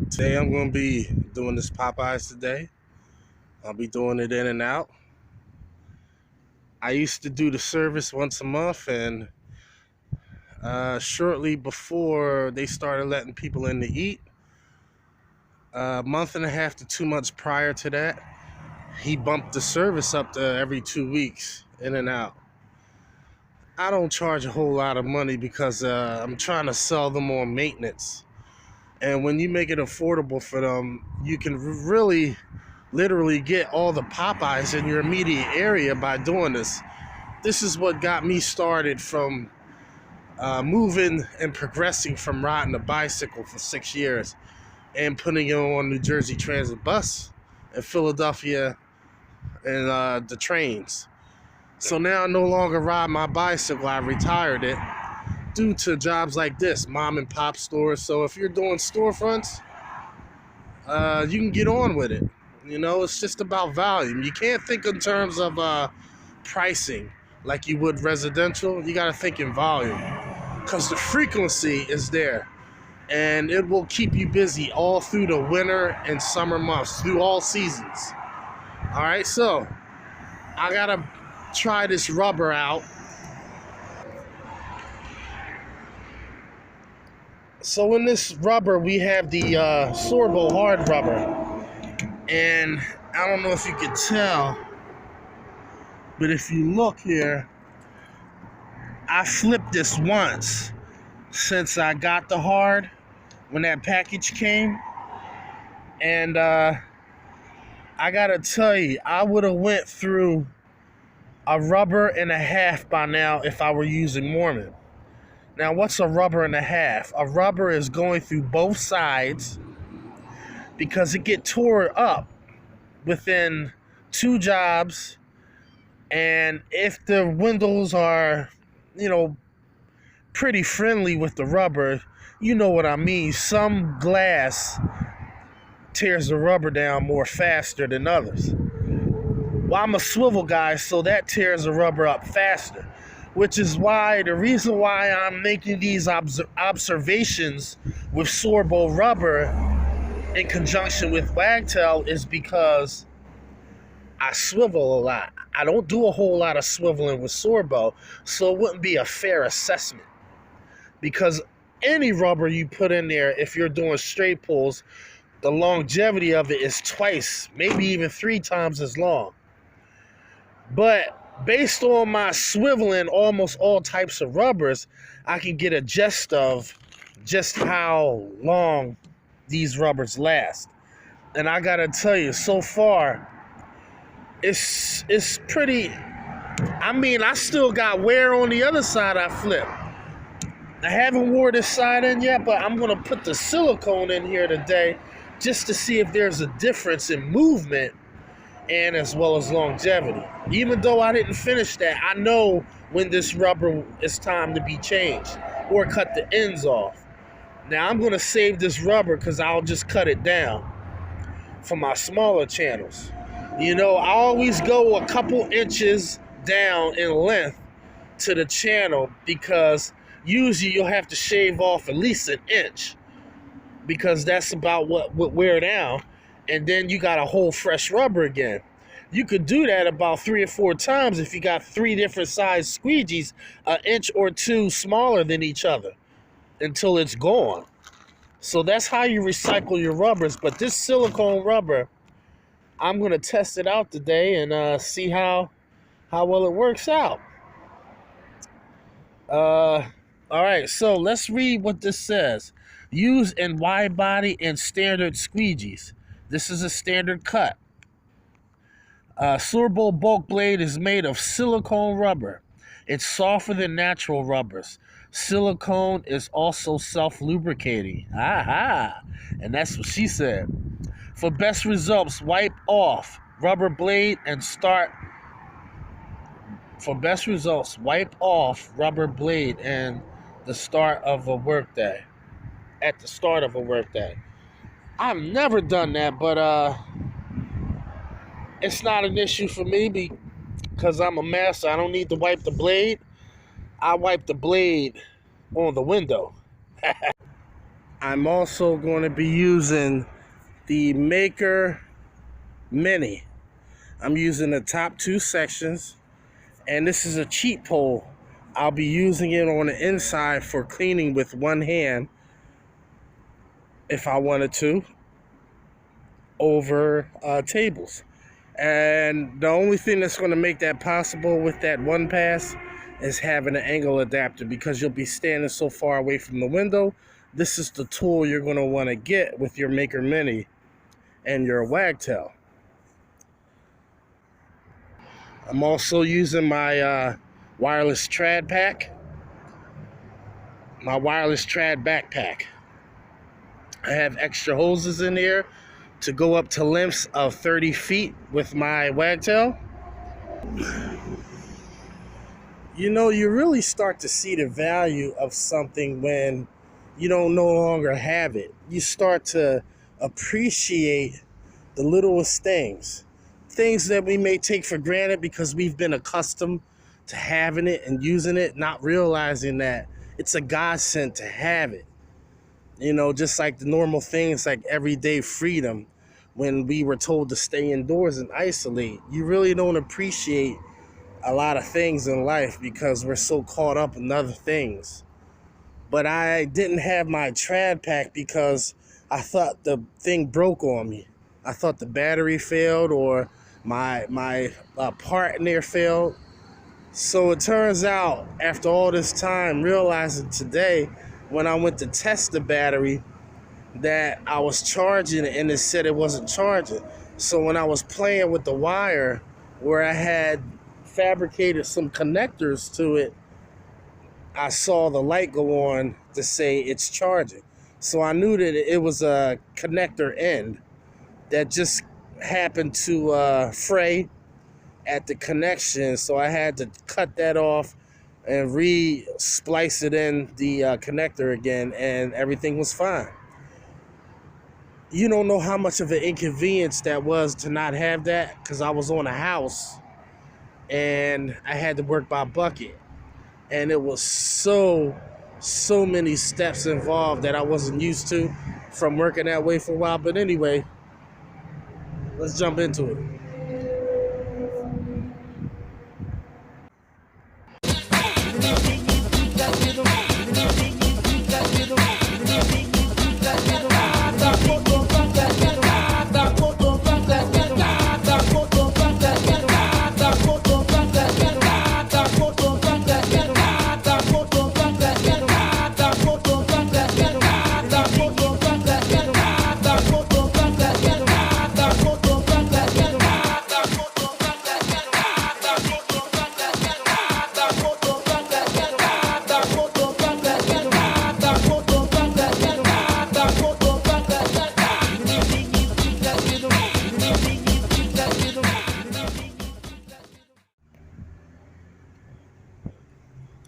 Today I'm going to be doing this Popeyes today. I'll be doing it in and out. I used to do the service once a month, and shortly before they started letting people in to eat, a month and a half to 2 months prior to that, he bumped the service up to every 2 weeks, in and out. I don't charge a whole lot of money because I'm trying to sell them on maintenance. And when you make it affordable for them, you can really literally get all the Popeyes in your immediate area by doing this. This is what got me started from moving and progressing from riding a bicycle for 6 years and putting it on New Jersey Transit bus in Philadelphia and the trains. So now I no longer ride my bicycle. I retired it due to jobs like this, mom and pop stores. So if you're doing storefronts, you can get on with it. You know, it's just about volume. You can't think in terms of pricing like you would residential. You got to think in volume because the frequency is there, and it will keep you busy all through the winter and summer months, through all seasons. All right, so I got to try this rubber out. So in this rubber, we have the Sorbo hard rubber. And I don't know if you can tell, but if you look here, I flipped this once since I got the hard when that package came. And I gotta tell you, I would have went through a rubber and a half by now if I were using Mormon. Now, what's a rubber and a half? A rubber is going through both sides because it get tore up within 2 jobs. And if the windows are, pretty friendly with the rubber, you know what I mean. Some glass tears the rubber down more faster than others. Well, I'm a swivel guy, so that tears the rubber up faster, which is why the reason why I'm making these observations with Sorbo rubber in conjunction with Wagtail is because I swivel a lot. I don't do a whole lot of swiveling with Sorbo, so it wouldn't be a fair assessment. Because any rubber you put in there, if you're doing straight pulls, the longevity of it is twice, maybe even 3 times as long. But based on my swiveling almost all types of rubbers, I can get a gist of just how long these rubbers last. And I gotta tell you, so far, it's pretty. I mean, I still got wear on the other side I flipped. I haven't wore this side in yet, but I'm gonna put the silicone in here today just to see if there's a difference in movement and as well as longevity. Even though I didn't finish that, I know when this rubber is time to be changed or cut the ends off. Now I'm gonna save this rubber because I'll just cut it down for my smaller channels. I always go a couple inches down in length to the channel because usually you'll have to shave off at least an inch because that's about what would wear down, and then you got a whole fresh rubber again. You could do that about 3 or 4 times if you got 3 different size squeegees, an inch or 2 smaller than each other until it's gone. So that's how you recycle your rubbers. But this silicone rubber, I'm going to test it out today and see how well it works out. All right, so let's read what this says. Used in wide body and standard squeegees. This is a standard cut. Sorbo bulk blade is made of silicone rubber. It's softer than natural rubbers. Silicone is also self-lubricating. Aha! And that's what she said. For best results, wipe off rubber blade and start. For best results, wipe off rubber blade and the start of a workday. At the start of a workday. I've never done that, but it's not an issue for me because I'm a master. I don't need to wipe the blade. I wipe the blade on the window. I'm also going to be using the Maker Mini. I'm using the top two sections, and this is a cheat pole. I'll be using it on the inside for cleaning with one hand if I wanted to over tables. And the only thing that's going to make that possible with that one pass is having an angle adapter, because you'll be standing so far away from the window. This is the tool you're going to want to get with your Maker Mini and your Wagtail. I'm also using my wireless trad pack, my wireless trad backpack. I have extra hoses in here to go up to lengths of 30 feet with my Wagtail. You know, you really start to see the value of something when you don't no longer have it. You start to appreciate the littlest things. Things that we may take for granted because we've been accustomed to having it and using it, not realizing that it's a godsend to have it. You know, just like the normal things like everyday freedom, when we were told to stay indoors and isolate, you really don't appreciate a lot of things in life because we're so caught up in other things. But I didn't have my trad pack because I thought the thing broke on me. I thought the battery failed or my part in there failed. So it turns out, after all this time, realizing today when I went to test the battery that I was charging it and it said it wasn't charging. So when I was playing with the wire where I had fabricated some connectors to it, I saw the light go on to say it's charging. So I knew that it was a connector end that just happened to fray at the connection. So I had to cut that off and re-splice it in the connector again, and everything was fine. You don't know how much of an inconvenience that was to not have that, because I was on a house and I had to work by bucket. And it was so many steps involved that I wasn't used to from working that way for a while. But anyway, let's jump into it.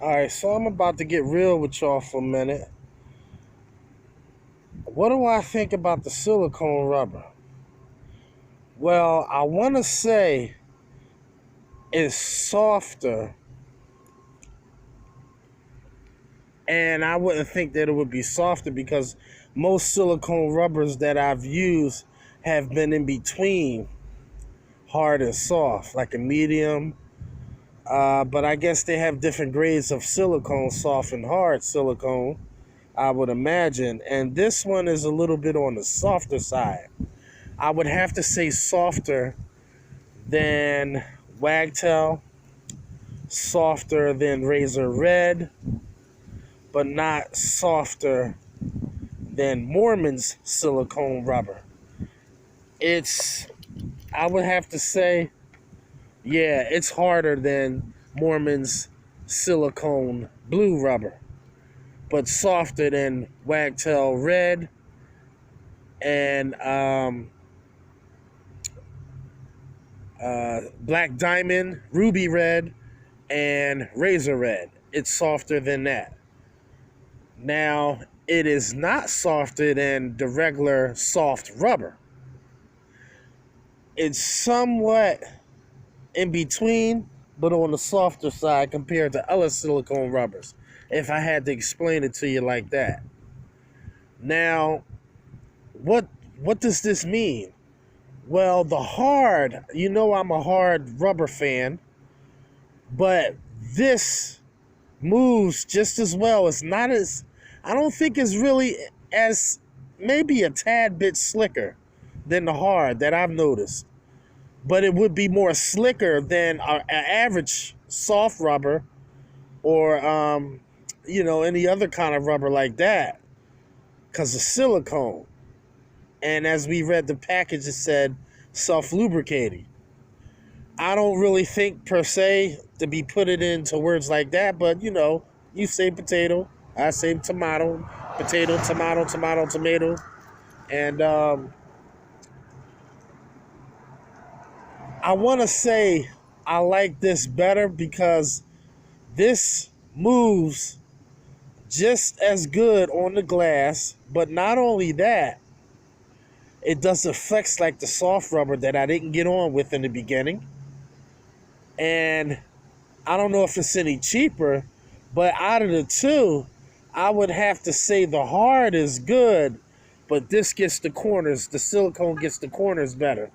Alright, so I'm about to get real with y'all for a minute. What do I think about the silicone rubber? Well, I want to say it's softer, and I wouldn't think that it would be softer because most silicone rubbers that I've used have been in between hard and soft, like a medium. But I guess they have different grades of silicone, soft and hard silicone, I would imagine. And this one is a little bit on the softer side. I would have to say softer than Wagtail, softer than Razor Red, but not softer than Mormon's silicone rubber. I would have to say, yeah, it's harder than Mormon's silicone blue rubber, but softer than Wagtail Red and Black Diamond, Ruby Red, and Razor Red. It's softer than that. Now, it is not softer than the regular soft rubber. It's somewhat in between, but on the softer side compared to other silicone rubbers, if I had to explain it to you like that. Now, what does this mean? Well, the hard, I'm a hard rubber fan, but this moves just as well. It's not as, I don't think it's really as, maybe a tad bit slicker than the hard that I've noticed. But it would be more slicker than an average soft rubber or, any other kind of rubber like that because of silicone. And as we read the package, it said self-lubricating. I don't really think per se to be put it into words like that, but you say potato, I say tomato, potato, tomato, tomato, tomato. And I want to say I like this better because this moves just as good on the glass, but not only that, it doesn't flex like the soft rubber that I didn't get on with in the beginning. And I don't know if it's any cheaper, but out of the two, I would have to say the hard is good, but this gets the corners, the silicone gets the corners better.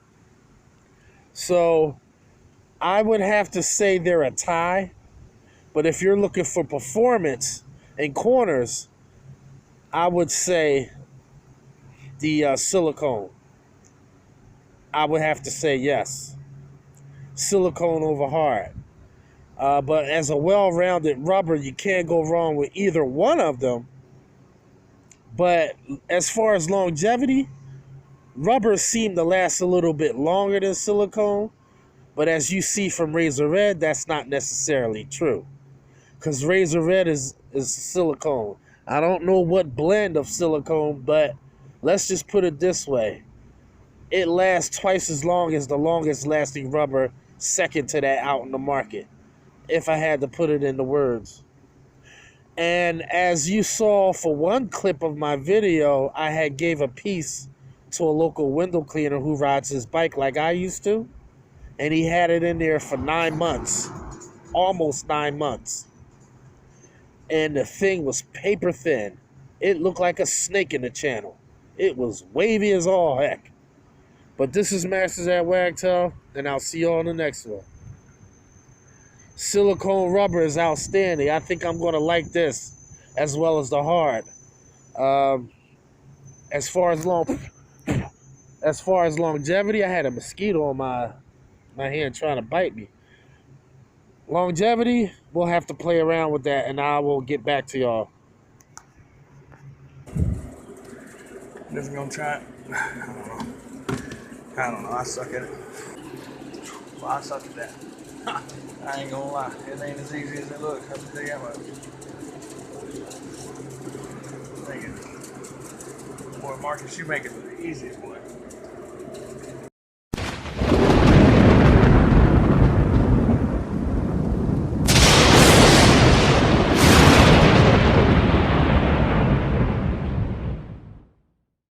So I would have to say they're a tie, but if you're looking for performance and corners, I would say the silicone. I would have to say yes. Silicone over hard. But as a well-rounded rubber, you can't go wrong with either one of them. But as far as longevity, rubbers seem to last a little bit longer than silicone. But as you see from Razor Red, that's not necessarily true. Because Razor Red is silicone. I don't know what blend of silicone, but let's just put it this way. It lasts twice as long as the longest lasting rubber second to that out in the market, if I had to put it into words. And as you saw for one clip of my video, I had gave a piece to a local window cleaner who rides his bike like I used to. And he had it in there for 9 months, almost 9 months. And the thing was paper thin. It looked like a snake in the channel. It was wavy as all heck. But this is Masters at Wagtail, and I'll see you on the next one. Silicone rubber is outstanding. I think I'm going to like this as well as the hard. As far as longevity, I had a mosquito on my hand trying to bite me. Longevity, we'll have to play around with that, and I will get back to y'all. Just gonna try it. I don't know. I suck at it. Well, I suck at that. I ain't gonna lie. It ain't as easy as it looks. I'll tell you how much. Boy, Marcus, you make it the easiest one.